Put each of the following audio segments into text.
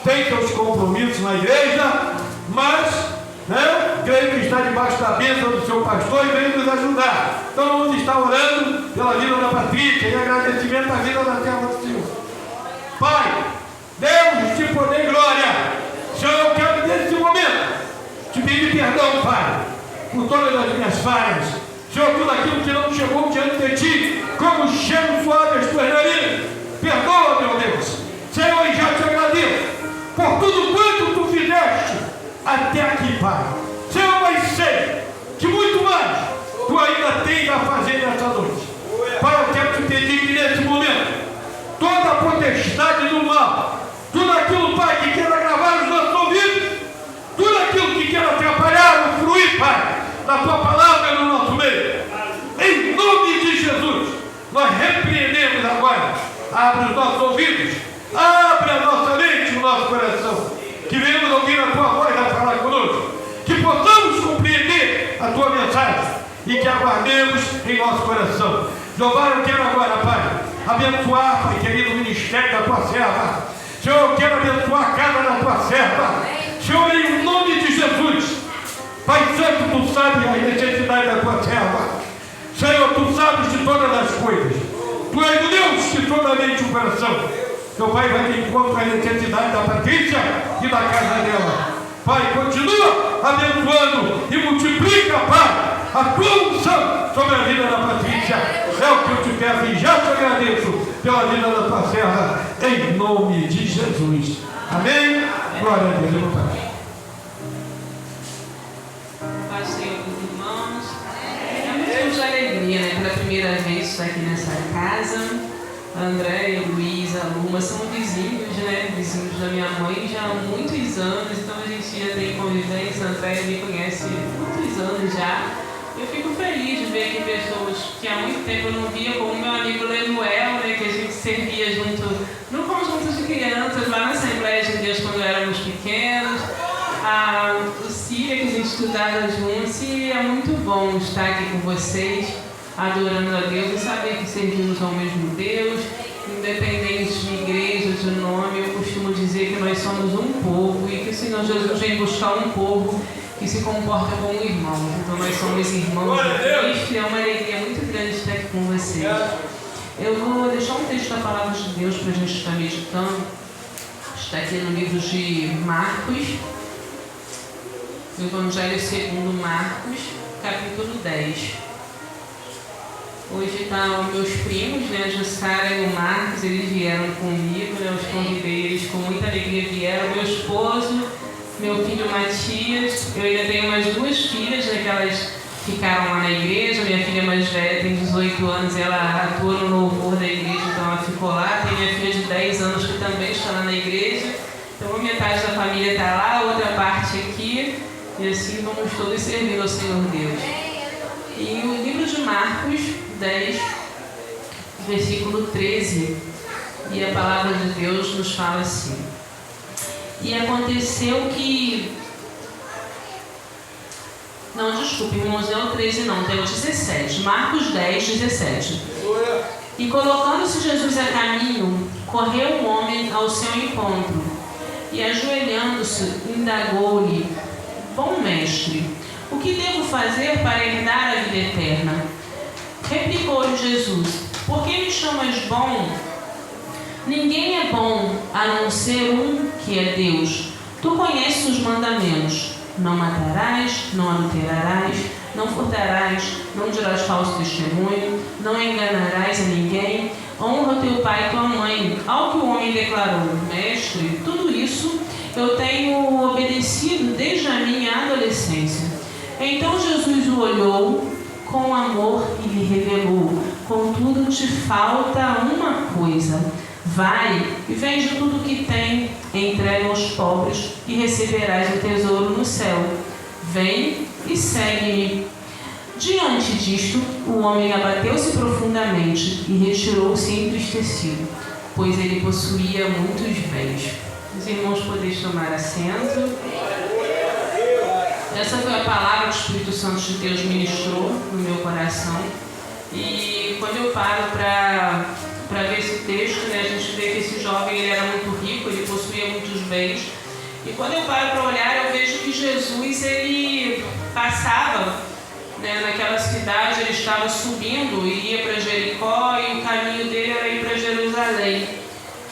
tem seus compromissos na igreja, mas creio que está debaixo da bênção do seu pastor e veio nos ajudar. Então vamos estar orando pela vida da Patrícia e agradecimento à vida da serva do Senhor. Pai, Deus de poder e glória, Senhor, eu quero nesse momento te pedir perdão, Pai, por todas as minhas falhas. Senhor, tudo aquilo que não chegou diante de ti, como cheiro suave às tuas narinas, perdoa, meu Deus. Senhor, e já te agradeço por tudo quanto tu fizeste até aqui, Pai. Senhor, mas sei que muito mais tu ainda tens a fazer nessa noite. Pai, eu quero te pedir que nesse momento toda a potestade do mal, tudo aquilo, Pai, que queira gravar os nossos ouvidos, tudo aquilo que queira atrapalhar o fluir, Pai, da tua palavra no nosso meio, em nome de Jesus, nós repreendemos agora. Abre os nossos ouvidos, abre a nossa mente e o nosso coração, que venhamos ouvir a tua voz a falar conosco, que possamos compreender a tua mensagem e que aguardemos em nosso coração. Jeová, eu quero agora, Pai, abençoar, Pai querido, o ministério da tua serva. Senhor, eu quero abençoar a casa da tua serva. Senhor, em nome de Jesus, Pai Santo, tu sabes a necessidade da tua serva. Senhor, tu sabes de todas as coisas. Tu és o Deus que toda a mente e o coração. Meu Pai vai de encontro à necessidade da Patrícia e da casa dela. Pai, continua abençoando e multiplica, Pai, a tua unção sobre a vida da Patrícia. É o que eu te peço e já te agradeço pela vida da tua serva, em nome de Jesus. Amém? Glória a Deus, meu Pai. Paz, Senhor, irmãos. É muito de alegria, né? Pela primeira vez estou aqui nessa casa. André, Luísa, Luma são vizinhos, né? Vizinhos da minha mãe já há muitos anos, então a gente já tem convivência. André me conhece há muitos anos já. Eu fico feliz de ver aqui pessoas que há muito tempo eu não via, como meu amigo Lemuel, né? Que a gente servia junto no conjunto de crianças, lá na Assembleia de Deus quando éramos pequenos. A Lucília, que a gente estudava juntos, e é muito bom estar aqui com vocês, adorando a Deus e saber que servimos ao mesmo Deus, independente de igreja, de nome. Eu costumo dizer que nós somos um povo e que o Senhor Jesus vem buscar um povo que se comporta como irmãos. Então nós somos irmãos de Cristo e é uma alegria muito grande estar aqui com vocês. Eu vou deixar um texto da Palavra de Deus para a gente estar meditando. Está aqui no livro de Marcos, no Evangelho segundo Marcos, capítulo 10. Hoje estão meus primos, né, a Jussara e o Marcos, eles vieram comigo, né, eu os convidei, eles com muita alegria vieram. Meu esposo, meu filho Matias, eu ainda tenho umas duas filhas, né, que elas ficaram lá na igreja. Minha filha mais velha tem 18 anos e ela atua no louvor da igreja, então ela ficou lá. Tem minha filha de 10 anos que também está lá na igreja. Então uma metade da família está lá, a outra parte aqui, e assim vamos todos servindo ao Senhor Deus. E o livro de Marcos 10, versículo 13, e a palavra de Deus nos fala assim: e aconteceu que... Não, desculpe, irmãos, não é o 13 não, tem o 17. Marcos 10, 17. E colocando-se Jesus a caminho, correu um homem ao seu encontro, e ajoelhando-se, indagou-lhe: bom mestre, o que devo fazer para herdar a vida eterna? Replicou-lhe Jesus: por que me chamas bom? Ninguém é bom a não ser um, que é Deus. Tu conheces os mandamentos: não matarás, não adulterarás, não furtarás, não dirás falso testemunho, não enganarás a ninguém, honra teu pai e tua mãe. Ao que o homem declarou: mestre, tudo isso eu tenho obedecido desde a minha adolescência. Então Jesus o olhou com amor e lhe revelou: contudo te falta uma coisa. Vai e vende tudo o que tem, entrega aos pobres e receberás o tesouro no céu. Vem e segue-me. Diante disto, o homem abateu-se profundamente e retirou-se entristecido, pois ele possuía muitos bens. Os irmãos podem tomar assento. Essa foi a palavra que o Espírito Santo de Deus ministrou no meu coração. E quando eu paro para ver esse texto, né, a gente vê que esse jovem ele era muito rico, ele possuía muitos vez. E quando eu paro para olhar, eu vejo que Jesus, ele passava, né, naquela cidade, ele estava subindo, ia para Jericó e o caminho dele era ir para Jerusalém.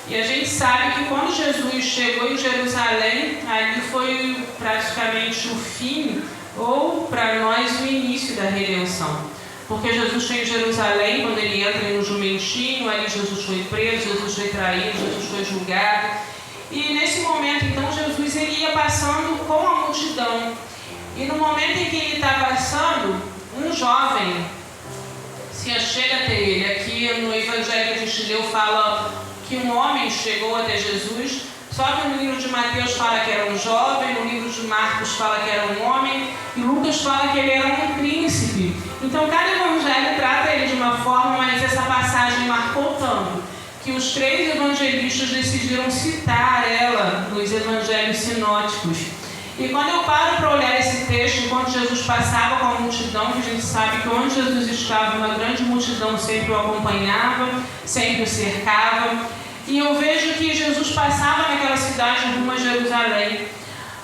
E a gente sabe que quando Jesus chegou em Jerusalém, ali foi praticamente o fim, ou para nós o início da redenção. Porque Jesus foi em Jerusalém, quando ele entra em um jumentinho, ali Jesus foi preso, Jesus foi traído, Jesus foi julgado. E nesse momento, então, Jesus ele ia passando com a multidão. E no momento em que ele está passando, um jovem se achega até ele. Aqui no Evangelho que a gente leu fala que um homem chegou até Jesus, só que no livro de Mateus fala que era um jovem, no livro de Marcos fala que era um homem, e Lucas fala que ele era um príncipe. Então cada evangelho trata ele de uma forma, mas essa passagem marcou tanto que os 3 evangelistas decidiram citar ela nos evangelhos sinóticos. E quando eu paro para olhar esse texto, enquanto Jesus passava com a multidão, que a gente sabe que onde Jesus estava, uma grande multidão sempre o acompanhava, sempre o cercava, e eu vejo que Jesus passava naquela cidade rumo a Jerusalém.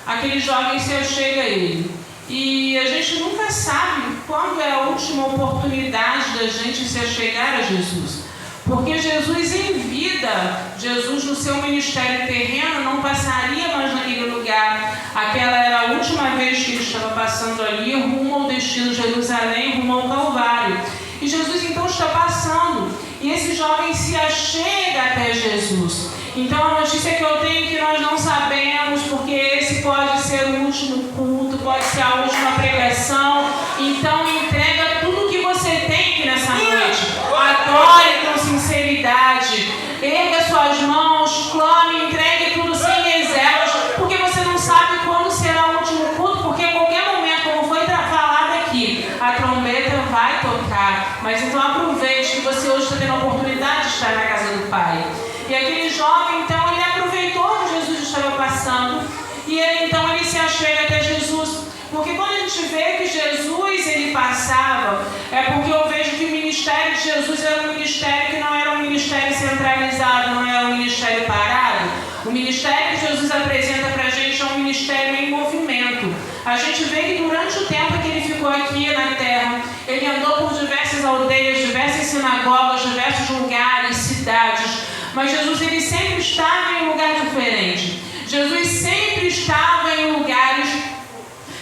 Aquele jovem se achega a ele. E a gente nunca sabe quando é a última oportunidade da gente se achegar a Jesus. Porque Jesus em vida, Jesus no seu ministério terreno não passaria mais naquele lugar. Aquela era a última vez que ele estava passando ali, rumo ao destino de Jerusalém, rumo ao Calvário. E Jesus então está passando. E esse jovem se achega até Jesus. Então a notícia que eu tenho é que nós não sabemos, porque esse pode ser o último culto, pode ser a última pregação. Então entrega tudo o que você tem aqui nessa noite. Adore com sinceridade. Erga suas mãos, clame, entregue tudo sem reservas, porque você não sabe quando será o último culto, porque em qualquer momento, como foi falado aqui, a trombeta vai tocar. Mas então aproveite que você hoje está tendo a oportunidade de estar na casa do Pai. E aquele jovem, então, ele aproveitou que Jesus estava passando e ele se achega até Jesus. Porque quando a gente vê que Jesus, ele passava, é porque eu vejo que o ministério de Jesus era um ministério que não era um ministério centralizado, não era um ministério parado. O ministério que Jesus apresenta para a gente é um ministério em movimento. A gente vê que durante o tempo que ele ficou aqui na terra, ele andou por diversas aldeias, diversas sinagogas, diversos lugares, cidades. Mas Jesus ele sempre estava em um lugar diferente. Jesus sempre estava em lugares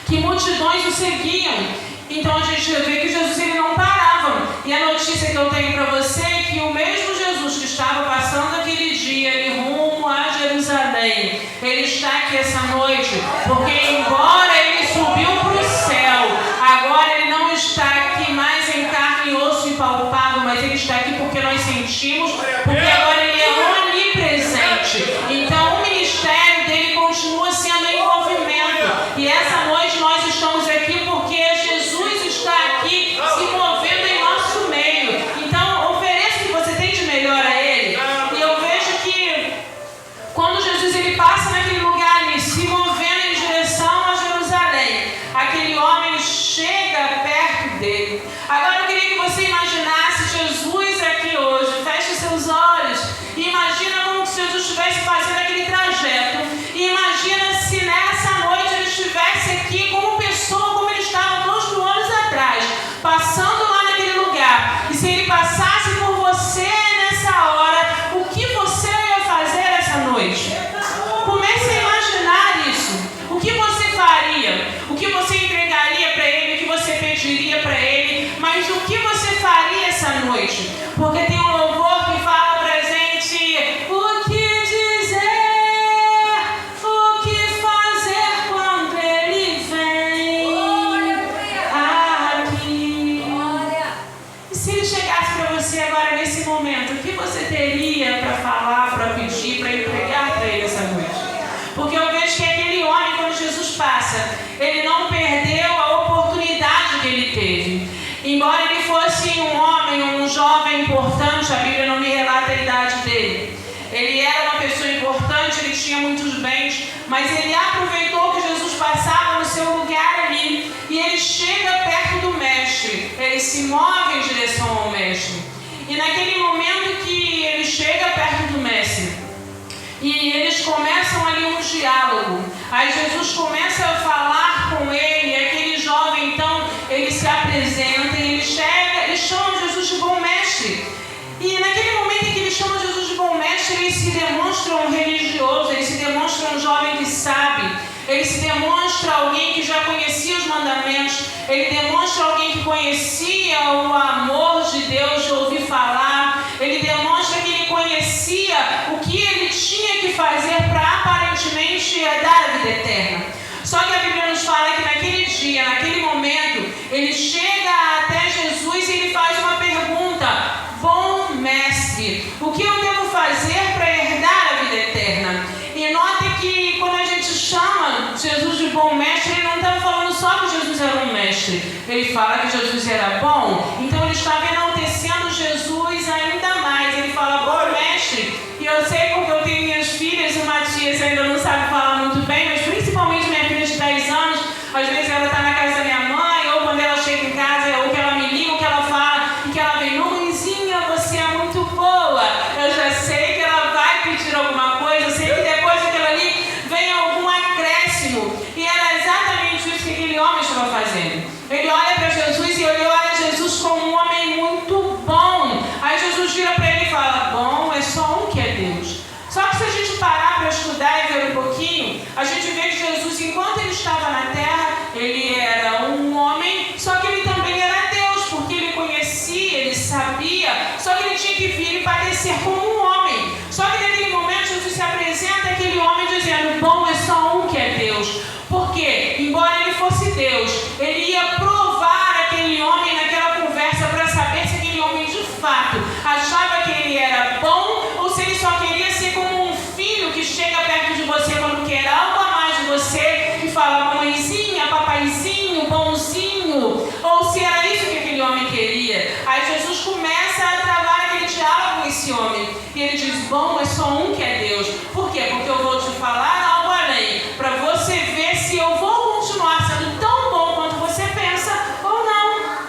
que multidões o seguiam. Então a gente vê que Jesus ele não parava. E a notícia que eu tenho para você é que o mesmo Jesus que estava passando aquele dia ele rumo a Jerusalém, ele está aqui essa noite, porque embora ele subiu para o céu, agora ele não está aqui mais em carne, osso e palpável, mas ele está aqui porque nós sentimos, porque agora ele é onipresente. Então o ministério dele continua sendo em movimento. E essa noite nós estamos aqui porque Jesus está aqui se movendo em nosso meio. Então ofereça o que você tem de melhor a ele. E eu vejo que quando Jesus ele passa naquele lugar ali, se movendo em direção a Jerusalém, aquele homem chega perto dele. Agora eu queria que você imaginasse Jesus aqui hoje. Feche seus olhos e imagina como se Jesus estivesse fazendo aquele trajeto. E imagina se nessa noite ele estivesse aqui como pessoa, como ele estava 2 mil anos atrás, passando lá naquele lugar. E se ele passasse por você nessa hora, o que você ia fazer essa noite? Comece a imaginar isso. O que você faria? O que você entregaria para ele? O que você pediria para ele? Mas o que você faria essa noite? Porque tem um louvor que fala pra gente o que dizer, o que fazer quando ele vem aqui. E se ele chegasse para você agora nesse momento, o que você teria para falar, para pedir, para entregar para ele essa noite? Porque eu vejo que aquele homem, quando Jesus passa, ele não perdeu a oportunidade que ele teve. Embora ele fosse um homem, um jovem importante, a Bíblia não me relata a idade dele. Ele era uma pessoa importante, ele tinha muitos bens, mas ele aproveitou que Jesus passava no seu lugar ali e ele chega perto do mestre, ele se move em direção ao mestre. E naquele momento que ele chega perto do mestre, E eles começam ali um diálogo. Aí Jesus começa a falar com ele, e aquele jovem, então, ele se apresenta, e ele chega, ele chama Jesus de bom mestre. E naquele momento em que ele chama Jesus de bom mestre, ele se demonstra um religioso, ele se demonstra um jovem que sabe, ele se demonstra alguém que já conhecia os mandamentos, ele demonstra alguém que conhecia o amor de Deus, de ouvir falar, ele demonstra que ele conhecia o que ele tinha que fazer para aparentemente dar a vida eterna. Só que a Bíblia nos fala que naquele dia, naquele momento, ele chega até Jesus e ele faz uma pergunta: bom mestre, o que eu devo fazer para herdar a vida eterna? E note que quando a gente chama Jesus de bom mestre, ele não está falando só que Jesus era um mestre, ele fala que Jesus era bom, então ele estava enaltecendo Jesus ainda mais. Ele fala bom mestre, e eu sei porque eu tenho minhas filhas, o Matias ainda não sabe falar muito bem, mas principalmente minha filha de 10 anos, às vezes ela está na casa da minha mãe, ou quando ela chega em casa, ou que ela me liga, ou que ela fala, e que ela vem, mãezinha, você é muito boa. Eu já sei que ela vai pedir alguma coisa, eu sei que depois daquilo ali vem algum acréscimo. E era exatamente isso que aquele homem estava fazendo. Ele olha para Jesus e ele olha Jesus como um homem muito bom. Aí Jesus vira para ele e fala: bom, é só um que é Deus. Só que se a gente parar para estudar e ver um pouquinho, a gente vê que Jesus, enquanto ele estava na terra, ele era um homem, só que ele também era Deus, porque ele conhecia, ele sabia, só que ele tinha que vir e padecer como um homem. Só que naquele momento Jesus se apresenta aquele homem dizendo: bom, é só um que é Deus. Porque, embora ele fosse Deus, ele ia provar aquele homem naquela conversa para saber se aquele homem de fato achava que ele era bom, ou se ele só queria ser como um filho que chega perto de você quando quer algo a mais de você e fala mamãezinha, papaizinho, bonzinho, ou se era isso que aquele homem queria. Aí Jesus começa a travar aquele diálogo com esse homem e ele diz: bom, é só um que é Deus. Por quê? Porque eu vou te falar algo além, para você ver se eu vou continuar sendo tão bom quanto você pensa ou não.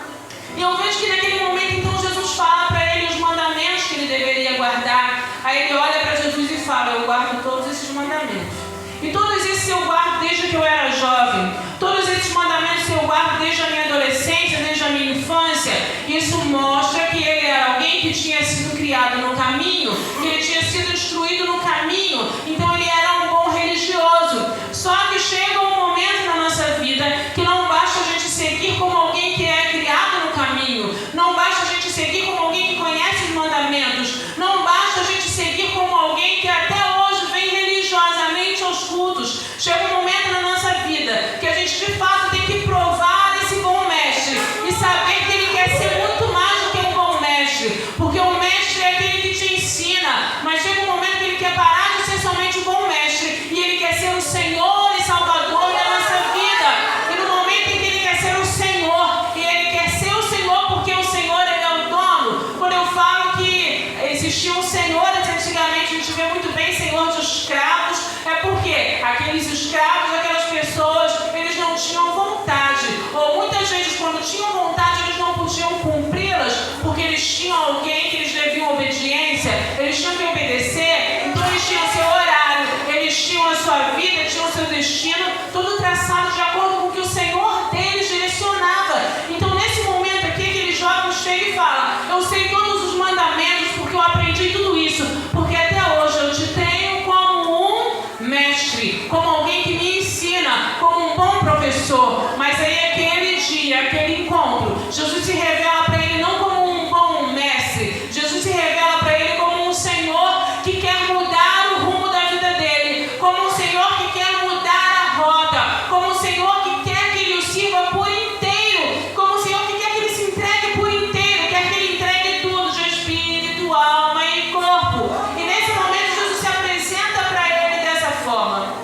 E eu vejo que naquele momento então Jesus fala para ele os mandamentos que ele deveria guardar. Aí ele olha para Jesus e fala: eu guardo todos esses mandamentos. E todos esses eu guardo desde que eu era jovem. Todos esses mandamentos eu guardo desde a minha adolescência, desde a minha infância. Isso mostra que ele era alguém que tinha sido criado no caminho, que ele tinha sido instruído no caminho. Então ele era um bom religioso. Só que chega um momento na nossa vida que não basta a gente seguir como alguém que é criado no caminho. Não basta a gente seguir como alguém que conhece os mandamentos. Não basta a gente seguir como alguém que até hoje vem religiosamente aos cultos. Chega um momento na nossa vida que a gente de fato tem que provar esse bom mestre e saber que ele quer ser muito mais do que um bom mestre, porque o mestre é aquele que te ensina, mas chega um momento que ele quer parar de ser somente um bom mestre e ele quer ser o Senhor e Salvador da nossa vida. E no momento em que ele quer ser o Senhor, e ele quer ser o Senhor porque o Senhor ele é o dono. Quando eu falo que existiam senhores antigamente, a gente vê muito bem senhor de escravos, é porque aqueles escravos, aquelas pessoas, eles não tinham vontade, ou muitas vezes quando tinham vontade eles não podiam cumpri-las, porque eles tinham alguém que eles deviam obediência, eles tinham que obedecer, então eles tinham seu horário, eles tinham a sua vida, tinham seu destino, tudo traçado de acordo com o que o Senhor deles direcionava. Então nesse momento aqui, aquele jovem chega e fala: eu sei todos os mandamentos porque eu aprendi tudo isso, porque até hoje eu te tenho como um mestre, como alguém que me ensina, como um bom professor. Mas aí aquele dia, aquele encontro, Jesus se revela para ele não como um bom mestre, Jesus se revela para ele como um Senhor que quer mudar o rumo da vida dele, como um Senhor que quer mudar a rota, como um Senhor que quer que ele o sirva por inteiro, como um Senhor que quer que ele se entregue por inteiro, quer que ele entregue tudo de espírito, alma e corpo. E nesse momento Jesus se apresenta para ele dessa forma.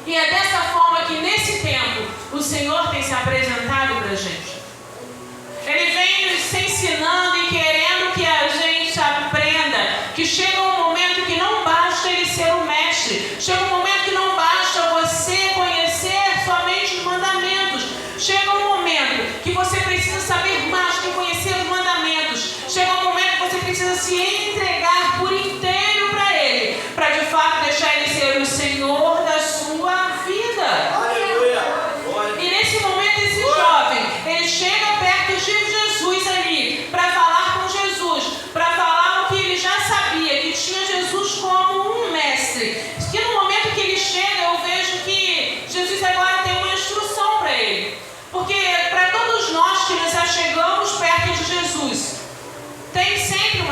E é dessa forma que nesse tempo o Senhor tem se apresentado para a gente. Ele vem nos ensinando e querendo que a gente aprenda que chega um momento que não basta ele ser o mestre, chega um momento que não basta você conhecer somente os mandamentos, chega um momento que você precisa saber mais que conhecer os mandamentos, chega um momento que você precisa se entregar por inteiro para ele, para de fato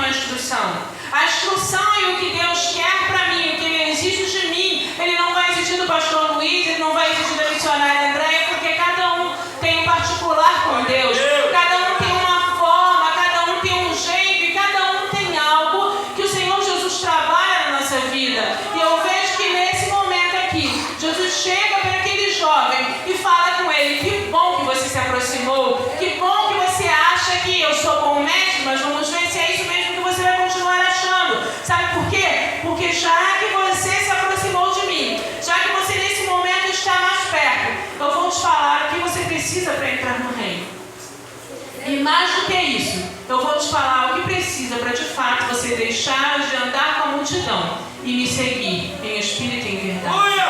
uma instrução. A instrução e o que Deus quer para mim, o que Ele exige de mim, Ele não vai exigir do pastor Luiz, Ele não vai exigir da missionária Andréia, porque cada um tem um particular com Deus. Cada um tem uma forma, cada um tem um jeito e cada um tem algo que o Senhor Jesus trabalha na nossa vida. E eu vejo que nesse momento aqui, Jesus chega para aquele jovem e fala com ele: que bom que você se aproximou, que bom que você acha que eu sou bom mestre, mas vamos ver se é isso mesmo que você vai continuar achando. Sabe por quê? Porque já que você se aproximou de mim, já que você nesse momento está mais perto, eu vou te falar o que você precisa para entrar no reino. E mais do que isso, eu vou te falar o que precisa para de fato você deixar de andar com a multidão e me seguir em espírito e em verdade.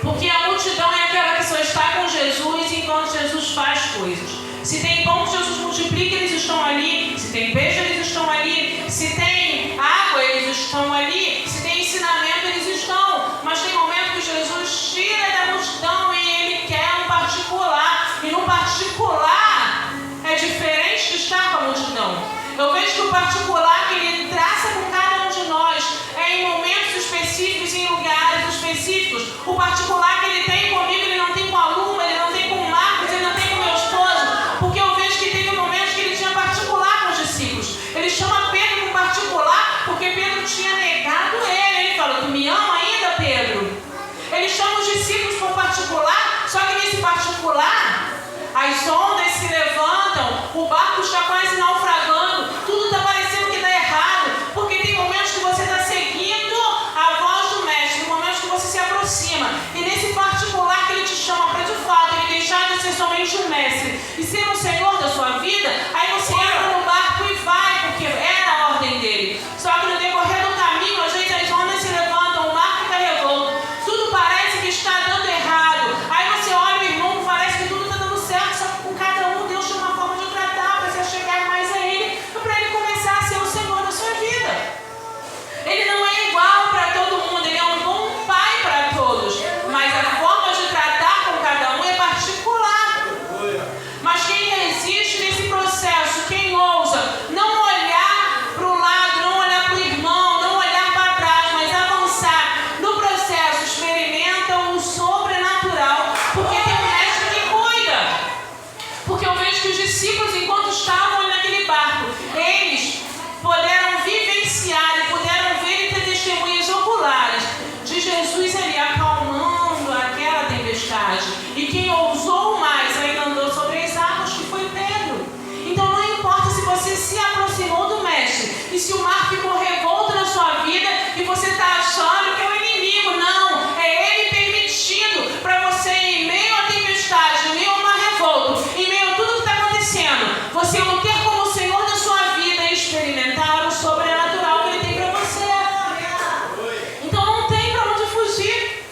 Porque a multidão é aquela que só está com Jesus enquanto Jesus faz coisas. Se tem pão que Jesus multiplica, eles estão ali. Se tem peixe, eles estão ali. Se tem água, eles estão ali. Se tem ensinamento, eles estão. Mas tem momento que Jesus tira da multidão e Ele quer um particular. E no particular é diferente de estar com a multidão. Eu vejo que o particular que Ele traça com cada um de nós é em momentos específicos, em lugares específicos. O particular que Ele tem comigo, Ele não tem com a Luma, Ele não tem com o Marcos, Ele não tem com o meu esposo. Porque eu vejo que teve momentos que Ele tinha particular com os discípulos. Ele chama Pedro com particular porque Pedro tinha negado Ele. Ele fala: tu me ama ainda, Pedro? Ele chama os discípulos com particular, só que nesse particular as ondas se levantam, o barco está quase naufragando, tudo está parecendo que está errado, porque tem momentos que você está seguindo a voz do mestre, tem momentos que você se aproxima, e nesse particular que Ele te chama para de fato Ele deixar de ser somente um mestre e ser o Senhor da sua vida, aí você entra no barco e vai, porque era a ordem dele. Só que no decorrer do caminho, às vezes as ondas se levantam, o mar fica revolto, tudo parece que está dando errado, aí você olha o irmão, parece que tudo está dando certo, só que com cada um Deus tem uma forma de tratar para se chegar mais a Ele, para Ele começar a ser o Senhor da sua vida. Ele não é igual para todo mundo, Ele é um bom pai para todos, mas a forma de tratar com cada um é particular. Mas quem resiste nesse processo, quem ousa não olhar para o lado, não olhar para o irmão, não olhar para trás, mas avançar no processo, experimenta o sobrenatural, porque tem um mestre que cuida. Porque eu vejo que os discípulos, enquanto estavam naquele barco, eles puderam vivenciar e puderam ver e ter testemunhas oculares de Jesus ali acalmando aquela tempestade. E quem ousou mais ainda andou sobre as águas, que foi Pedro. Então não importa se você se aproximou do mestre e se o mar ficou revolto na sua vida e você está achando que é o inimigo. Não, é Ele permitindo para você, em meio à tempestade, em meio ao mar revolto, em meio a tudo que está acontecendo, você não ter como Senhor da sua vida e experimentar o sobrenatural que Ele tem para você. Então não tem para onde fugir.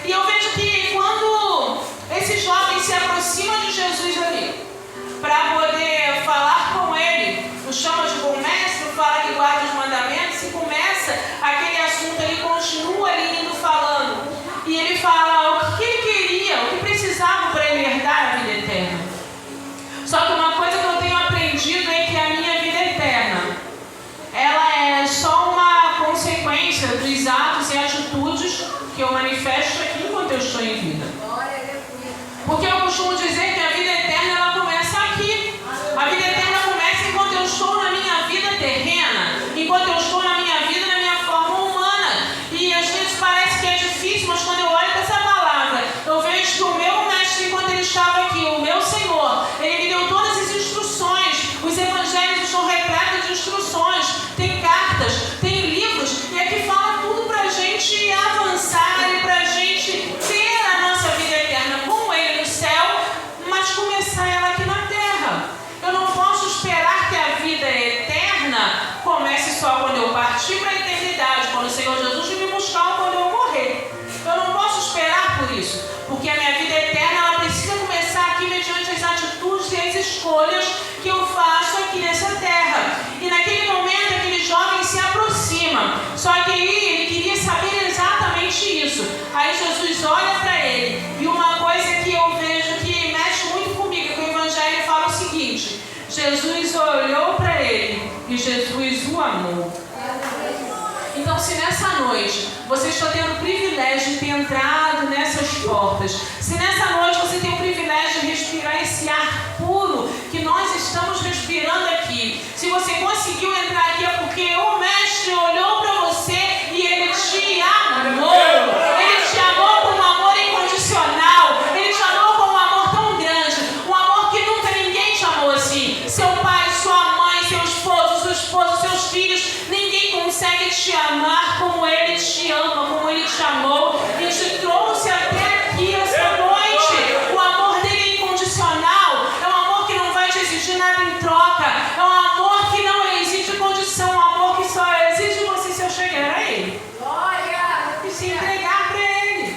E eu vejo que quando esse jovem se aproxima de Jesus ali, para poder falar com Ele, o chama de bom mestre, fala que guarda os mandamentos, e começa aquele assunto, ele continua ali indo falando. E ele fala o que ele queria, o que precisava para ele herdar a vida eterna. Só que uma coisa que eu tenho aprendido é que a minha vida eterna, ela é só uma consequência dos atos e atitudes que eu manifesto aqui enquanto eu estou em vida. Porque eu costumo dizer que a vida eterna, ela começa aqui. A vida eterna começa enquanto eu estou na minha vida terrena, enquanto eu estou na minha vida, na minha forma humana. E às vezes parece que é difícil, mas quando eu olho para essa palavra, eu vejo que o meu mestre, enquanto ele estava aqui, o meu Senhor, ele me deu todas as instruções. Os evangelhos estão repletos de instruções, tem cartas, tem livros, e aqui fala tudo para a gente avançar e para a gente ter a nossa vida eterna com Ele no céu, mas começar ela aqui na terra. Eu não posso esperar que a vida eterna comece só quando eu partir para a eternidade, quando o Senhor Jesus me buscar ou quando eu morrer. Eu não posso esperar por isso, porque a minha vida eterna, ela precisa começar aqui mediante as atitudes e as escolhas que eu faço aqui nessa terra. E naquele momento, aquele jovem se aproxima, só que ele queria saber exatamente isso. Aí Jesus olha para ele, e uma coisa que eu vejo que mexe muito comigo, que o Evangelho fala o seguinte: Jesus olhou para ele e Jesus nessa noite você está tendo o privilégio de ter entrado nessas portas, se nessa noite você tem o privilégio de respirar esse ar puro que nós estamos respirando aqui, se você conseguiu entrar aqui é porque o Mestre olhou para você e Ele te amou. Ele te amou com um amor incondicional. Ele te amou com um amor tão grande, um amor que nunca ninguém te amou assim. Seu pai, sua mãe, seu esposo, sua esposa, seus filhos, ninguém consegue te amar como Ele te ama, como Ele te amou e te trouxe até aqui essa noite. O amor dele é incondicional, é um amor que não vai te exigir nada em troca, é um amor que não exige condição, um amor que só exige você se chegar a Ele e se entregar para Ele.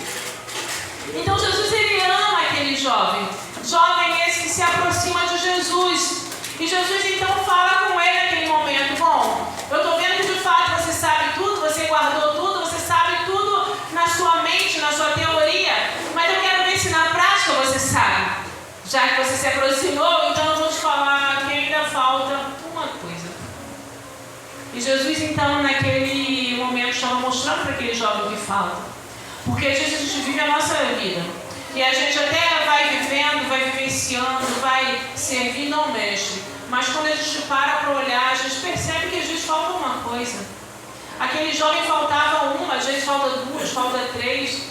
Então Jesus, Ele ama aquele jovem esse que se aproxima de Jesus, e Jesus então fala com ele naquele momento: bom, eu estou vendo que de fato você sabe tudo, você guardou tudo, você sabe tudo na sua mente, na sua teoria, mas eu quero ver se na prática você sabe. Já que você se aproximou, então eu vou te falar que ainda falta uma coisa. E Jesus então naquele momento estava mostrando para aquele jovem o que falta, porque às vezes a gente vive a nossa vida e a gente até vai vivendo, vai vivenciando, vai servindo ao Mestre, mas quando a gente para olhar, a gente percebe que às vezes falta uma coisa. Aquele jovem faltava uma, às vezes falta duas, falta três,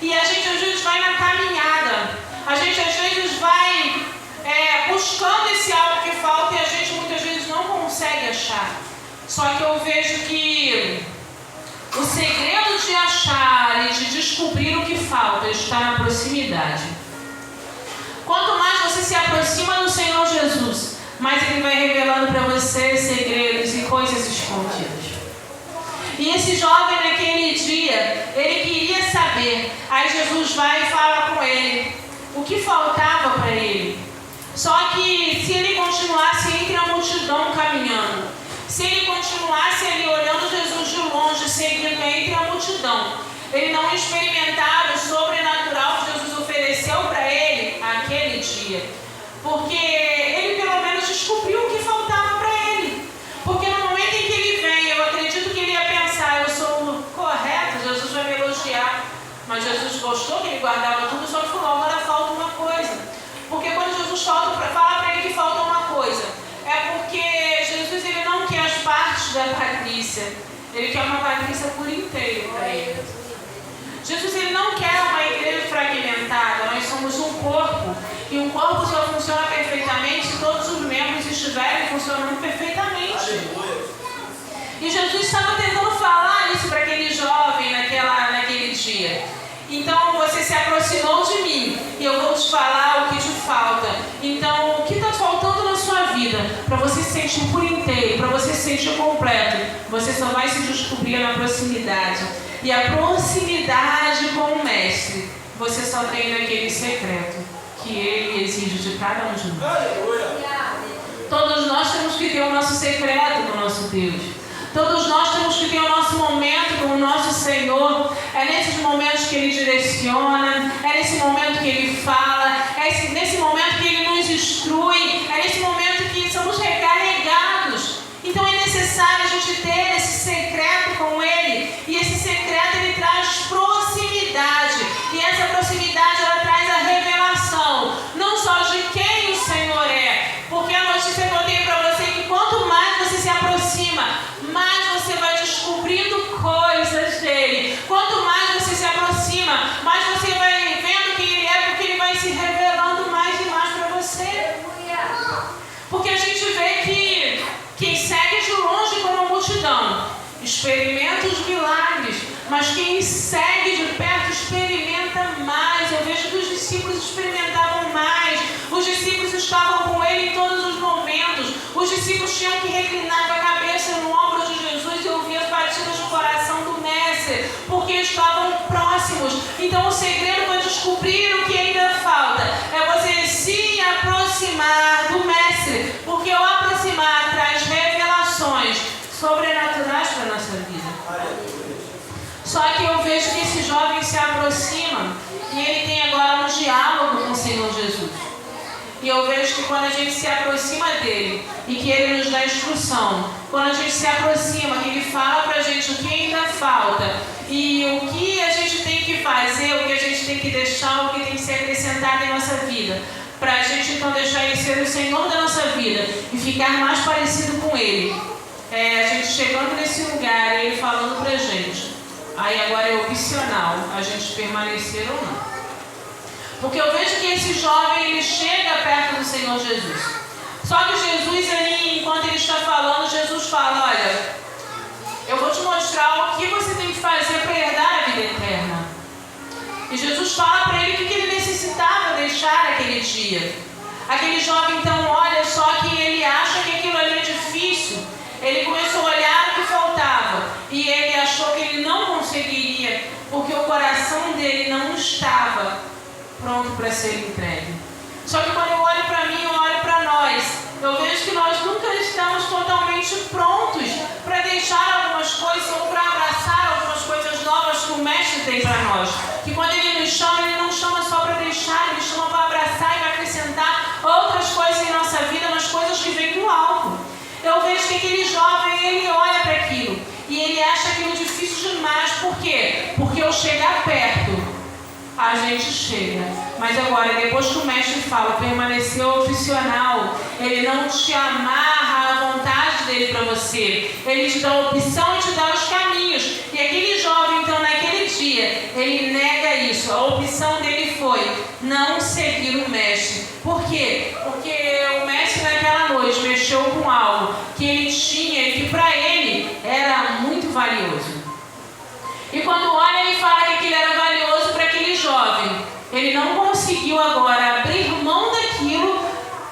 e a gente às vezes vai na caminhada, a gente às vezes vai buscando esse algo que falta e a gente muitas vezes não consegue achar. Só que eu vejo que o segredo de achar e de descobrir o que falta está na proximidade. Quanto mais você se aproxima do Senhor Jesus, mais Ele vai revelando para você segredos e coisas escondidas. E esse jovem naquele dia, ele queria saber. Aí Jesus vai e fala com ele o que faltava para ele. Só que se ele continuasse entre a multidão caminhando, se ele continuasse ali olhando Jesus de longe, seguindo entre a multidão, ele não experimentava o sobrenatural que Jesus ofereceu para ele aquele dia. Porque ele pelo menos descobriu o que faltava para ele. Porque no momento em que ele vem, eu acredito que ele ia pensar: eu sou correto, Jesus vai me elogiar. Mas Jesus gostou que ele guardava tudo, só que falou: agora falta uma coisa. Porque quando Jesus fala para ele que falta uma coisa, é porque Jesus ele não quer as partes da Patrícia, ele quer uma Patrícia por inteiro para ele. Jesus ele não quer uma igreja fragmentada, nós somos um corpo, e um corpo só funciona perfeitamente se todos os membros estiverem funcionando perfeitamente. E Jesus estava tentando falar isso para aquele jovem naquele dia. Então você se aproximou de mim e eu vou te falar o que te falta. Então o que está faltando na sua vida para você se sentir por inteiro, para você se sentir completo, você só vai se descobrir na proximidade. E a proximidade com o Mestre você só tem naquele secreto que Ele exige de cada um de nós. Todos nós temos que ter o nosso secreto com o nosso Deus. Todos nós temos que ter o nosso momento com o nosso Senhor. É nesses momentos que Ele direciona, é nesse momento que Ele fala, é nesse momento que Ele nos instrui, é nesse momento que somos recarregados. Então é necessário a gente ter esse secreto com Ele. E esse secreto Ele traz proximidade. E essa proximidade ela traz a revelação, não só de quem o Senhor é. Porque a notícia que eu tenho para você é que quanto mais você se aproxima, mais você vai descobrindo coisas dele. Quanto mais você se aproxima, mais você vai vendo quem ele é, porque ele vai se revelando mais e mais para você. Porque a gente vê que quem segue de longe como a multidão experimenta os milagres, mas quem segue de perto experimenta mais. Eu vejo que os discípulos experimentavam mais. Os discípulos estavam com ele em todos os momentos. Os discípulos tinham que reclinar com a cabeça no ombro de Jesus e ouvir as batidas do coração do Mestre, porque estavam próximos. Então o segredo para descobrir o que ainda falta é você se aproximar do Mestre, porque o aproximar traz revelações sobrenaturais para a nossa vida. Só que eu vejo que esse jovem se aproxima e ele tem agora um diálogo com o Senhor Jesus. E E eu vejo que quando a gente se aproxima dele e que ele nos dá instrução, quando a gente se aproxima, que ele fala pra gente o que ainda falta e o que a gente tem que fazer, o que a gente tem que deixar, o que tem que ser acrescentado em nossa vida, para a gente então deixar ele ser o Senhor da nossa vida e ficar mais parecido com ele. A gente chegando nesse lugar e ele falando pra gente, aí agora é opcional a gente permanecer ou não. Porque eu vejo que esse jovem, ele chega perto do Senhor Jesus. Só que Jesus, ali, enquanto ele está falando, Jesus fala, olha, eu vou te mostrar o que você tem que fazer para herdar a vida eterna. E Jesus fala para ele o que ele necessitava deixar aquele dia. Aquele jovem, então, olha só que ele acha que aquilo ali é difícil. Ele começou a olhar o que faltava. E ele achou que ele não conseguiria, porque o coração dele não estava pronto para ser entregue. Só que quando eu olho para mim, eu olho para nós, eu vejo que nós nunca estamos totalmente prontos para deixar algumas coisas ou para abraçar algumas coisas novas que o Mestre tem para nós. Que quando ele nos chama, ele não chama só para deixar, ele chama para abraçar e para acrescentar outras coisas em nossa vida, mas coisas que vêm do alto. Eu vejo que aquele jovem, ele olha para aquilo e ele acha aquilo difícil demais. Por quê? Porque eu chegar perto, a gente chega. Mas agora, depois que o Mestre fala, permanecer opcional, ele não te amarra à vontade dele para você. Ele te dá a opção e te dá os caminhos. E aquele jovem, então, naquele dia, ele nega isso. A opção dele foi não seguir o Mestre. Por quê? Porque o Mestre naquela noite mexeu com algo que ele tinha e que para ele era muito valioso. E quando olha, ele fala que aquilo era valioso para aquele jovem. Ele não conseguiu agora abrir mão daquilo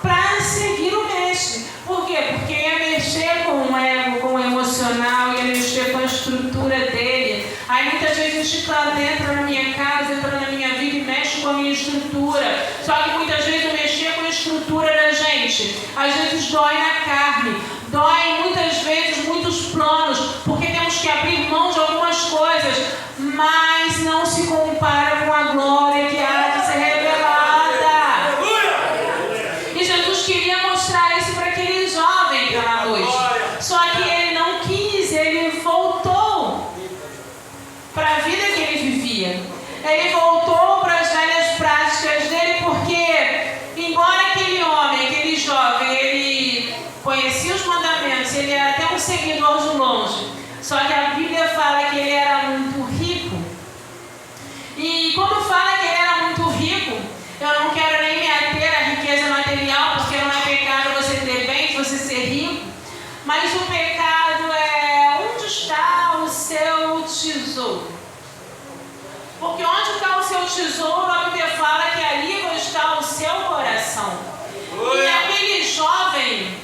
para seguir o Mestre. Por quê? Porque ia mexer com o ego, com o emocional, ia mexer com a estrutura dele. Aí muitas vezes a gente entra na minha casa, entra na minha vida e mexe com a minha estrutura. Só que muitas vezes eu mexer com a estrutura da gente, às vezes dói na carne, dói muitas vezes muitos planos, porque temos que abrir mão de algumas coisas, mas não se compara com a glória que há de ser revelada. E Jesus queria mostrar isso para aquele jovem pela noite. Só que ele não quis, ele voltou para a vida que ele vivia. Ele voltou para as velhas práticas dele, porque embora aquele homem, aquele jovem, ele conhecia os mandamentos, ele era até um seguidor de longe. Só que a Bíblia fala que ele era muito rico. E quando fala que ele era muito rico, eu não quero nem me ater à riqueza material, porque não é pecado você ter bens, você ser rico. Mas o pecado é onde está o seu tesouro. Porque onde está o seu tesouro, a Bíblia fala que ali está o seu coração. E aquele jovem,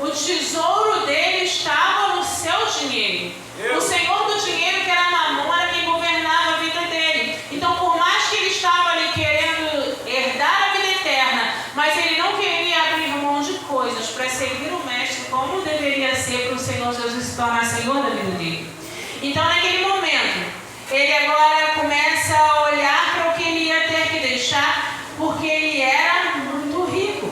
o tesouro dele estava no seu dinheiro. O senhor do dinheiro, que era Mamon, era quem governava a vida dele. Então, por mais que ele estava ali querendo herdar a vida eterna, mas ele não queria abrir mão de coisas para seguir o Mestre como deveria ser para o Senhor Jesus se tornar Senhor da vida dele. Então, naquele momento, ele agora começa a olhar para o que ele ia ter que deixar, porque ele era muito rico.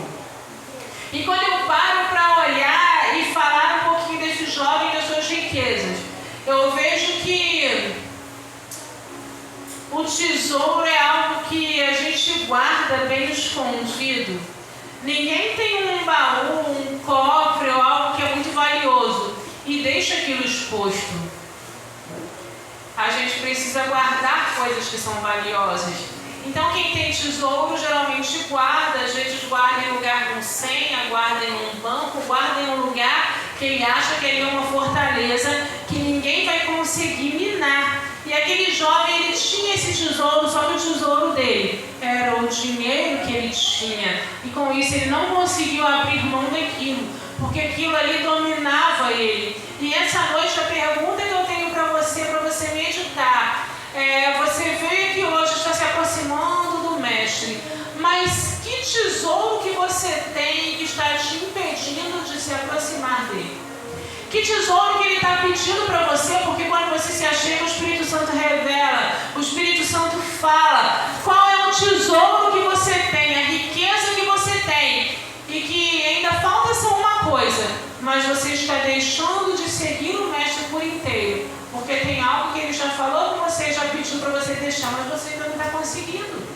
E quando eu paro para olhar e falar um pouquinho desse jovem e das suas riquezas, eu vejo que o tesouro é algo que a gente guarda bem escondido. Ninguém tem um baú, um cofre ou algo que é muito valioso e deixa aquilo exposto. A gente precisa guardar coisas que são valiosas. Então quem tem tesouro geralmente guarda, às vezes guarda em lugar com senha, guarda em um banco, guarda em um lugar que ele acha que ele é uma fortaleza que ninguém vai conseguir minar. E aquele jovem, ele tinha esse tesouro, só que o tesouro dele era o dinheiro que ele tinha. E com isso ele não conseguiu abrir mão daquilo, porque aquilo ali dominava ele. E essa noite a pergunta que eu tenho para você meditar, você veio aqui hoje, está se aproximando do Mestre, mas que tesouro que você tem que está te impedindo de se aproximar dele? Que tesouro que ele está pedindo para você? Porque quando você se achega, o Espírito Santo revela, o Espírito Santo fala. Qual é o tesouro que você tem, a riqueza que você tem, Porque tem algo que ele já falou com você, já pediu para você deixar, mas você ainda não está conseguindo.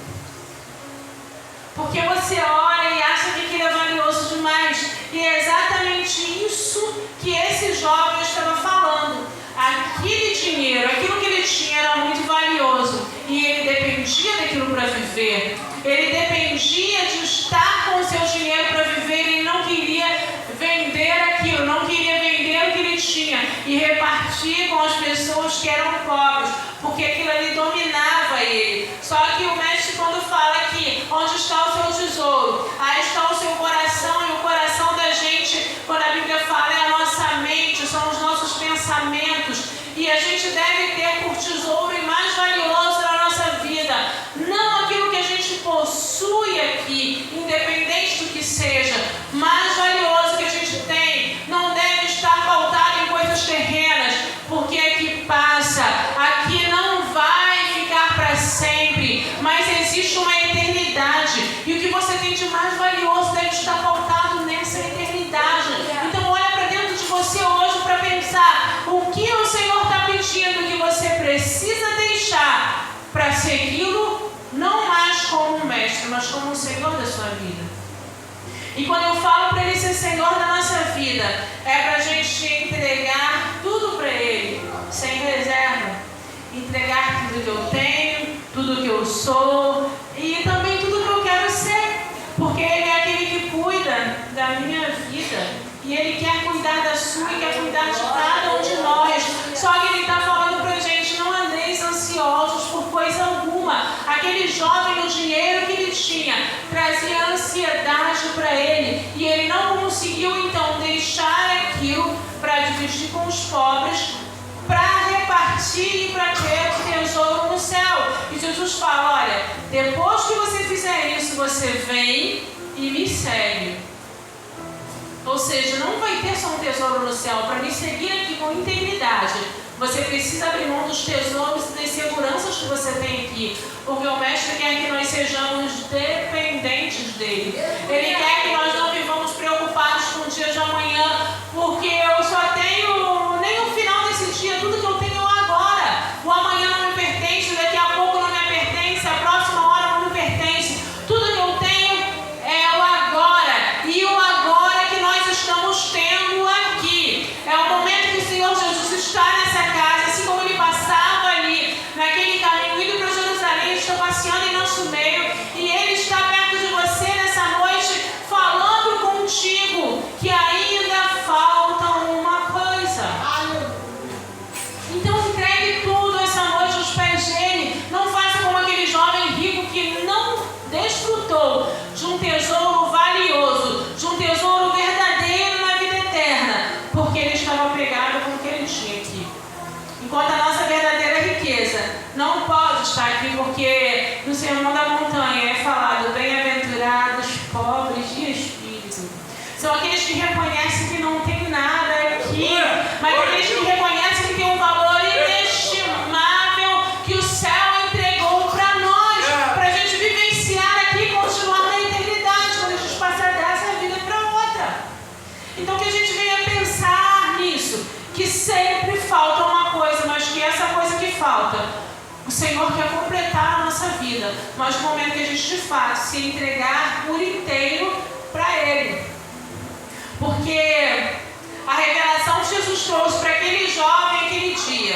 Porque você olha e acha que aquilo é valioso demais. E é exatamente isso que esse jovem estava falando. Aquele dinheiro, aquilo que ele tinha era muito valioso. E ele dependia daquilo para viver. Ele dependia de estar com o seu dinheiro para viver. Ele não queria vender aquilo, não queria vender o que ele tinha e repartir com as pessoas que eram pobres, porque aquilo ali dominava ele. Só que o mestre, quando fala aqui, onde está o seu tesouro, aí está o seu coração, e o coração da gente, quando a Bíblia fala, é a nossa mente, são os nossos pensamentos, e a gente deve ter por tesouro e mais valioso na nossa vida, não aquilo que a gente possui aqui, independente do que seja, mais valioso que a gente tem, não deve estar pautado em coisas terrenas, porque aqui passa, aqui não vai ficar para sempre, mas existe uma eternidade, e o que você tem de mais valioso deve estar pautado nessa eternidade. Então olha para dentro de você hoje para pensar o que o Senhor está pedindo que você precisa deixar para segui-lo, não mais como um mestre, mas como um Senhor da sua vida. E quando eu falo para Ele ser Senhor da nossa vida, é para a gente entregar tudo para Ele, sem reserva. Entregar tudo que eu tenho, tudo que eu sou e também tudo que eu quero ser. Porque Ele é aquele que cuida da minha vida. E Ele quer cuidar da sua e quer cuidar de cada um de nós. Só que Ele está falando para a gente, não andeis ansiosos por coisa alguma. Aquele jovem, o dinheiro que ele tinha, trazia ansiedade para ele. E ele não conseguiu então deixar aquilo para dividir com os pobres, para repartir e para ter o tesouro no céu. E Jesus fala, olha, depois que você fizer isso, você vem e me segue. Ou seja, não vai ter só um tesouro no céu. Para me seguir aqui com integridade, você precisa abrir mão dos tesouros e das seguranças que você tem aqui. Porque o Mestre quer que nós sejamos dependentes dele. Ele quer que nós não vivamos preocupados com o dia de amanhã, porque eu só tenho nem o final desse dia, tudo que eu tenho agora. O amanhã não me pertence, daqui a pouco não me pertence, a próxima hora não me pertence. Tudo que eu tenho é o agora. E o agora que nós estamos tendo aqui. É o momento que o Senhor Jesus está nessa casa, assim como Ele passava ali, naquele caminho, indo para Jerusalém, Ele está passeando em nosso meio, e Ele está perto de você nessa noite, falando contigo, que ainda falta uma coisa. Então entregue tudo essa noite aos pés dele. Não faça como aquele jovem rico que não desfrutou de um tesouro valioso, de um tesouro verdadeiro na vida eterna, porque ele estava pegado com o que ele tinha aqui. Enquanto a nossa verdadeira riqueza não pode estar aqui, porque no Sermão da Montanha é falado, bem-aventurados, pobres de espírito. São aqueles que reconhecem que não tem nada aqui, mas aqueles que reconhecem que tem um valor inestimável que o céu entregou para nós, para a gente vivenciar aqui e continuar na eternidade, quando a gente passar dessa vida para outra. Então que a gente venha pensar nisso, que sempre falta uma coisa, mas que essa coisa que falta, o Senhor quer completar a nossa vida, mas no momento que a gente de fato se entregar por inteiro para Ele. Porque a revelação que Jesus trouxe para aquele jovem aquele dia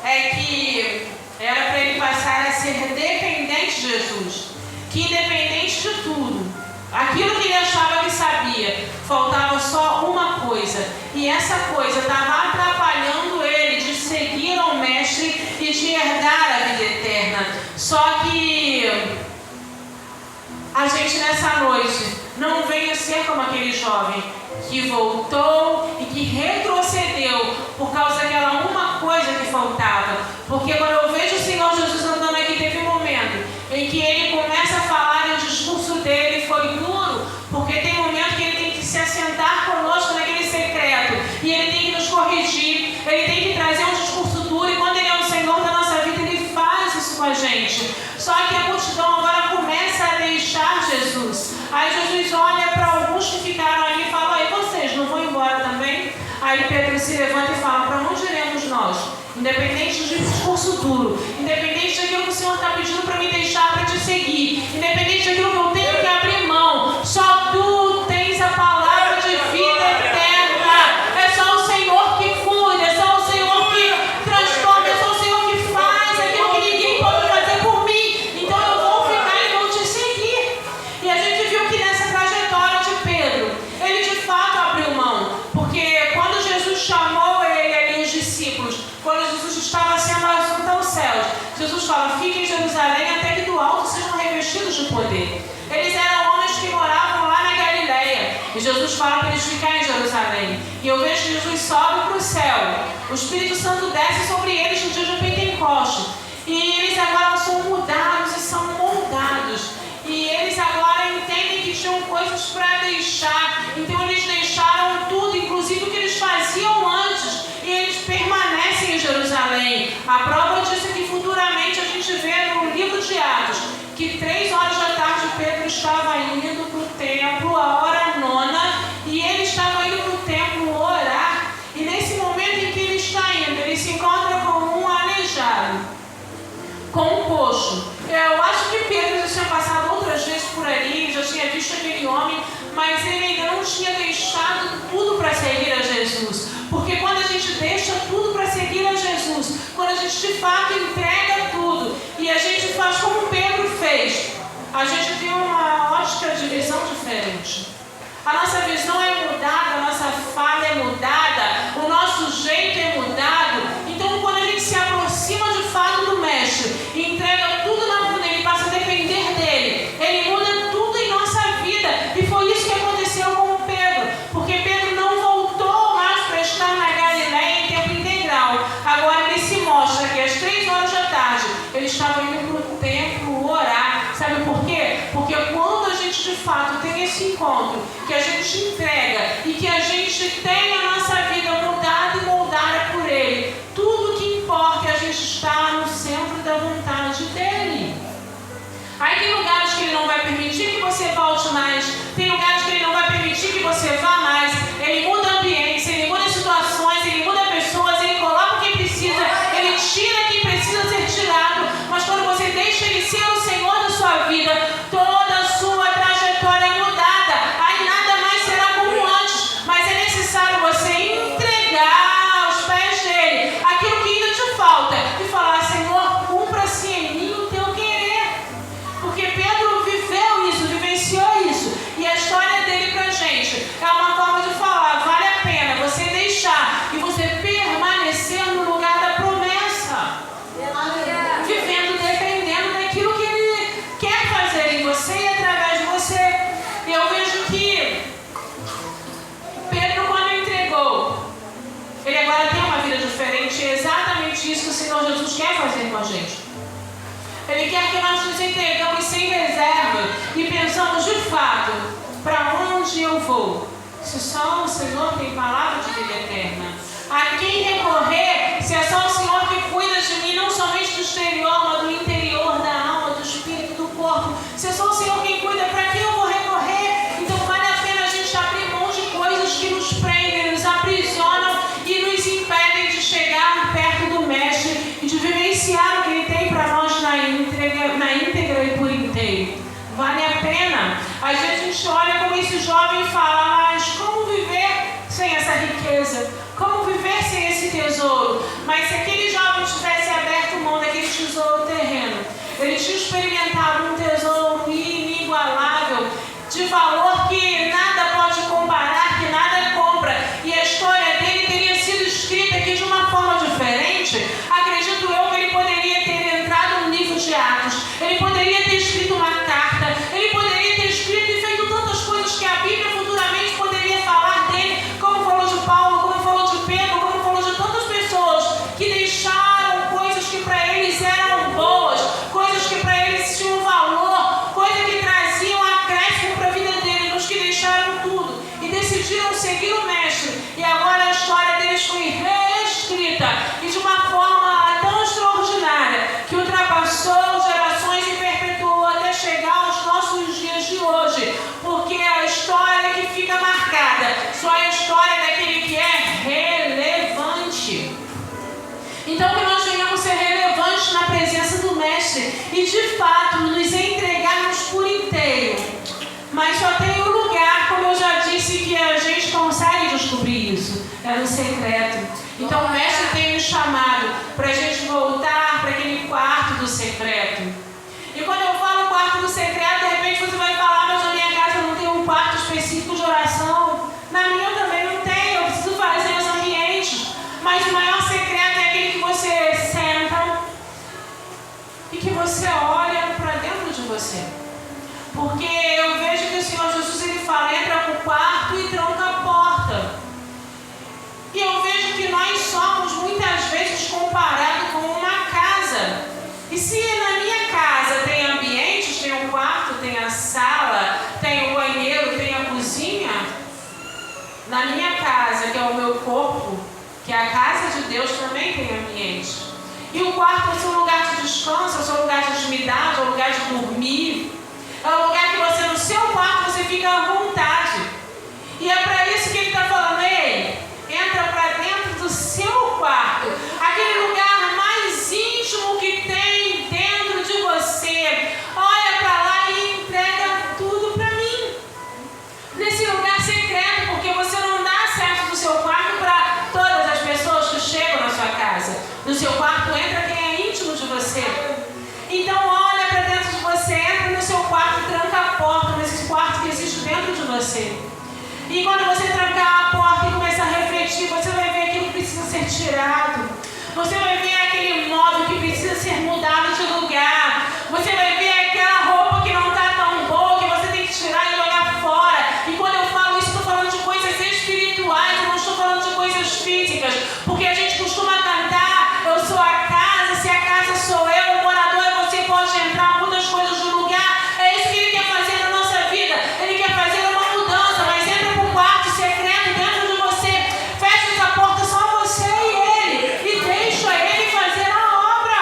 é que era para ele passar a ser dependente de Jesus, que independente de tudo, aquilo que ele achava que sabia, faltava só uma coisa, e essa coisa estava atrapalhando ele de seguir ao Mestre e de herdar a vida eterna. Só que a gente nessa noite não venha ser como aquele jovem que voltou e que retrocedeu por causa daquela uma coisa que faltava. Porque quando eu vejo o Senhor Jesus andando aqui, teve um momento em que ele começa a falar e o discurso dele foi duro, porque tem um momento que ele tem que se assentar conosco naquele secreto e ele tem que nos corrigir, ele tem que trazer um discurso duro, e quando ele é o Senhor da nossa vida, ele faz isso com a gente. Só que a multidão agora começa a deixar Jesus. Aí Jesus olha para alguns que ficaram ali e fala, e vocês não vão embora também? Aí Pedro se levanta e fala, para onde iremos nós? independente de discurso duro, independente daquilo que o Senhor está pedindo para me deixar para te seguir, independente daquilo que eu tenho que abrir mão, só Tu tens a palavra de vida eterna. É só o Senhor que cuida, é só o Senhor que transforma, é só o Senhor que faz aquilo que ninguém pode fazer por mim. Então eu vou ficar e vou te seguir. E a gente viu que nessa trajetória de Pedro, ele de fato abriu mão, porque quando Jesus chamou ele ali, os discípulos, quando Jesus estava sendo assunto aos céus, Jesus fala: fiquem em Jerusalém até que do alto sejam revestidos de poder. Eles eram homens que moravam lá na Galileia, e Jesus fala para eles ficarem em Jerusalém. E eu vejo que Jesus sobe para o céu, o Espírito Santo desce sobre eles no dia de Pentecostes, e eles agora são mudados e são moldados. E eles agora entendem que tinham coisas para deixar. Então eles deixaram tudo, inclusive o que eles faziam antes, e eles permanecem em Jerusalém. A prova disso é que futuramente a gente vê no livro de Atos que 3 horas da tarde Pedro estava indo para o templo, a hora nona, e ele estava indo para o templo orar. E nesse momento em que ele está indo, ele se encontra com um aleijado, com um coxo. Eu acho que Pedro já tinha passado outras vezes por ali, já tinha visto aquele homem, mas ele ainda não tinha deixado tudo para seguir a Jesus. Porque quando a gente deixa tudo para seguir a Jesus, quando a gente de fato entrega tudo, e a gente faz como Pedro fez, a gente tem uma ótica de visão diferente. A nossa visão é mudada, a nossa fala é mudada, o nosso jeito é mudado. Então quando a gente se aproxima de fato do Mestre e entrega tudo na mão dele, passa a depender dele, ele muda tudo em nossa vida. E foi isso que aconteceu com Pedro, porque Pedro não voltou mais para estar na Galileia em tempo integral. Agora ele se mostra que às 3 horas da tarde ele estava indo para o templo orar. Sabe por quê? Porque quando a gente de fato tem esse encontro, que a gente entrega e que a gente tem a nossa vida mudada e moldada por ele, tudo que importa é a gente estar no centro da vontade dele. Aí tem lugares que ele não vai permitir que você volte mais, tem lugares que ele não vai permitir que você vá mais. Ele muda ambientes, ele muda situações, ele muda pessoas, ele coloca quem precisa, ele tira quem precisa ser tirado. Mas quando você deixa ele ser o Senhor da sua vida, toda a sua trajetória é mudada. Aí nada mais será como antes, mas é necessário você entregar aos pés dele aquilo que ainda te falta e falar: Senhor, cumpra-se em mim o teu querer. Porque Pedro viveu isso, vivenciou isso, e a história dele pra gente é uma forma de falar: vale a pena você deixar e você permanecer no lugar da promessa, vivendo, dependendo daquilo que ele quer fazer em você e através de você. Eu vejo que Pedro, quando entregou, ele agora tem uma vida diferente. É exatamente isso que o Senhor Jesus quer fazer com a gente. Ele quer que nós nos entregamos sem reserva e pensamos de fato: para onde eu vou? Se só o Senhor tem palavra de vida eterna. A quem recorrer, se é só o Senhor que cuida de mim, não somente do exterior, mas do interior, da alma, do espírito, do corpo. Se é só o Senhor quem cuida, para quem eu vou recorrer? Então vale a pena a gente abrir mão de coisas que nos prendem, nos aprisionam e nos impedem de chegar perto do Mestre e de vivenciar o que Ele tem para nós na íntegra e por inteiro. Vale a pena. Às vezes a gente olha como esse jovem e fala: mas como viver sem essa riqueza? Como viver sem esse tesouro? Mas se aquele jovem tivesse aberto mão daquele tesouro terreno, ele tinha experimentado um tesouro inigualável, de valor que nada pode comparar, que nada compra, e a história dele teria sido escrita aqui de uma forma diferente. Acredito eu que ele poderia ter entrado no livro de Atos, ele poderia ter escrito uma carta, ele poderia ter escrito e feito tantas coisas que a Bíblia futuramente poderia falar dele, como falou de Paulo, como falou de Pedro, como falou de tantas pessoas que deixaram coisas que para eles eram boas, coisas que para eles tinham valor, coisas que traziam acréscimo para a vida deles, mas que deixaram tudo e decidiram seguir o Mestre. E agora a história deles foi reescrita e de uma forma tão extraordinária que ultrapassou gerações e perpetuou até chegar aos nossos dias de hoje, porque a história que fica marcada só é a história daquele que é relevante. Então que e de fato nos entregarmos por inteiro. Mas só tem um lugar, como eu já disse, que a gente consegue descobrir isso, é no secreto. Então o mestre tem nos chamado para a gente voltar para aquele quarto do secreto. E quando eu falo quarto do secreto, de repente você vai falar, mas na minha casa não tem um quarto específico de oração. Na minha também não tem, eu preciso fazer os ambientes. Mas o maior secreto é aquele que você senta e que você olha para dentro de você. Porque eu vejo que o Senhor Jesus, ele fala, entra para o quarto e tranca a porta. E eu vejo que nós somos muitas vezes comparados com uma casa. E se na minha casa tem ambientes, tem o quarto, tem a sala, tem o banheiro, tem a cozinha, na minha casa, que é o meu corpo, que é a casa de Deus, também tem ambiente. E o quarto é o seu lugar de descanso, é o seu lugar de intimidade, é o lugar de dormir. É o lugar que você, no seu quarto, você fica à vontade. E é para isso que ele está falando, ei, entra para dentro do seu quarto, aquele lugar mais íntimo que tem dentro de você. Olha para lá e entrega tudo para mim. Nesse lugar secreto, porque você não dá acesso do seu quarto para todas as pessoas que chegam na sua casa. No seu quarto entra quem é íntimo de você. Então olha para dentro de você, entra no seu quarto e tranca a porta nesse quarto que existe dentro de você. E quando você trancar a porta e começar a refletir, você vai ver aquilo que precisa ser tirado. Você vai ver aquele móvel que precisa ser mudado de lugar. Você vai ver aquela roupa que não está tão boa, que você tem que tirar e jogar fora. E quando eu falo isso, estou falando de coisas espirituais, eu não estou falando de coisas físicas. Porque a gente costuma cantar, eu sou a casa, se a casa sou eu, o morador é você, pode entrar, muda as coisas do lugar. É isso que ele quer fazer na nossa vida. Ele quer fazer uma mudança, mas entra para o quarto secreto dentro de você. Fecha essa porta, só você e ele. E deixa ele fazer a obra.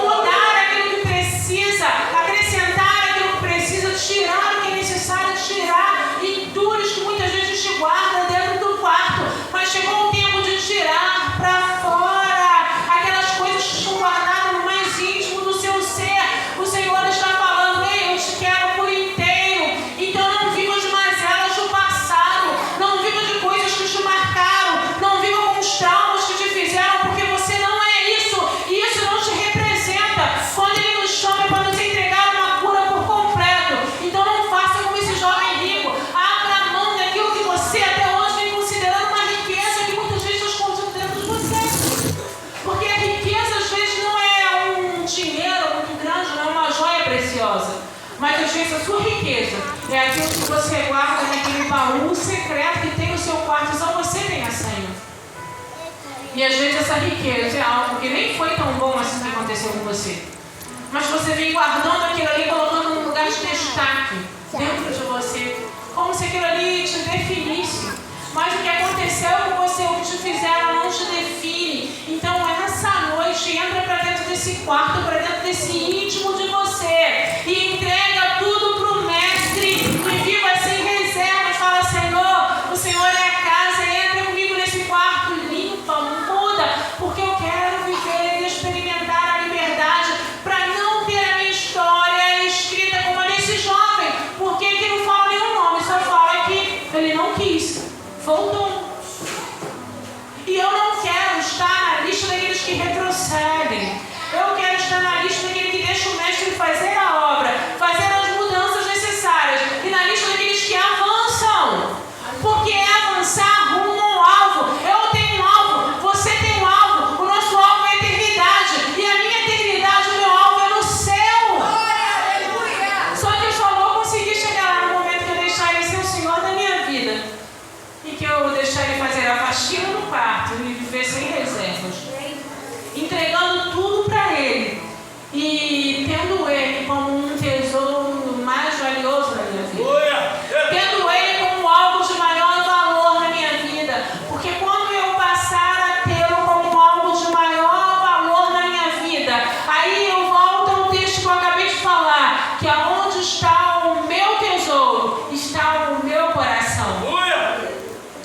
Mudar aquilo que precisa, acrescentar aquilo que precisa, tirar o que é necessário tirar. Entulhos que muitas vezes a gente guarda dentro do quarto. Mas chegou o tempo de tirar para fora aquelas coisas que estão guardadas no mais íntimo do seu ser. O Senhor está falando, ei, eu te quero por inteiro. Então não viva de mazelas do passado. Não viva de coisas que te marcaram. Não viva com os traumas que te fizeram, porque você não é isso. E isso não te representa. Quando Ele nos chama é para nos entregar uma cura por completo. Então não faça como esse jovem rico. Abra a mão daquilo que você até hoje vem considerando uma riqueza que muitas vezes está escondido dentro de você. Porque a riqueza às vezes não é um dinheiro muito grande, não é uma joia preciosa. Mas às vezes a sua riqueza é aquilo que você guarda naquele baú secreto que tem no seu quarto, só você tem a senha. E às vezes essa riqueza é algo que nem foi tão bom assim que aconteceu com você. Mas você vem guardando aquilo ali, colocando num lugar de destaque dentro de você, como se aquilo ali te definisse. Mas o que aconteceu com você, o que te fizeram, não te define. Então essa noite entra para dentro desse quarto, para dentro desse íntimo de você.